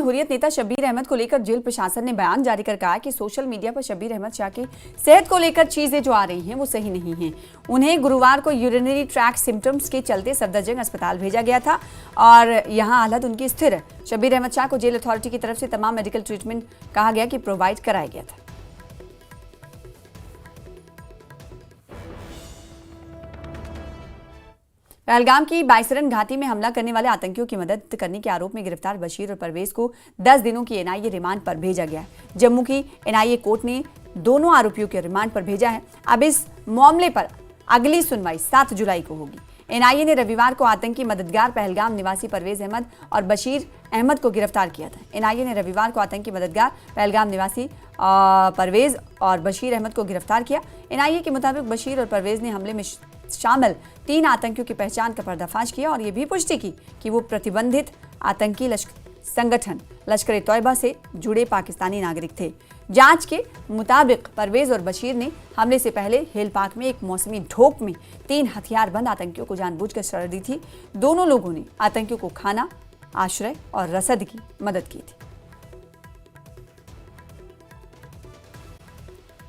हुर्रियत नेता शब्बीर अहमद को लेकर जेल प्रशासन ने बयान जारी कर कहा कि सोशल मीडिया पर शब्बीर अहमद शाह की सेहत को लेकर चीजें जो आ रही हैं वो सही नहीं हैं। उन्हें गुरुवार को यूरिनरी ट्रैक्ट सिम्टम्स के चलते सफदरजंग अस्पताल भेजा गया था और यहां हालत उनकी स्थिर है। शब्बीर अहमद शाह को जेल अथॉरिटी की तरफ से तमाम मेडिकल ट्रीटमेंट कहा गया कि प्रोवाइड कराया गया था। पहलगाम की बाइसरन घाटी में हमला करने वाले आतंकियों की मदद करने के आरोप में गिरफ्तार बशीर और परवेज को 10 दिनों की एनआईए रिमांड पर भेजा गया है। जम्मू की एनआईए कोर्ट ने दोनों आरोपियों के रिमांड पर भेजा है। अब इस मामले पर अगली सुनवाई 7 जुलाई को होगी। एनआईए ने रविवार को आतंकी मददगार पहलगाम निवासी परवेज अहमद और बशीर अहमद को गिरफ्तार किया था। एनआईए ने रविवार को आतंकी मददगार पहलगाम निवासी परवेज और बशीर अहमद को गिरफ्तार किया। एनआईए के मुताबिक बशीर और परवेज ने हमले में शामिल 3 आतंकियों की पहचान का पर्दाफाश किया और ये भी पुष्टि की कि वो प्रतिबंधित आतंकी संगठन लश्कर-ए-तौयबा से जुड़े पाकिस्तानी नागरिक थे। जांच के मुताबिक परवेज और बशीर ने हमले से पहले हिल पार्क में एक मौसमी ढोक में 3 हथियारबंद आतंकियों को जानबूझकर शरण दी थी। दोनों लोगों ने आतंकियों को खाना, आश्रय और रसद की मदद की थी।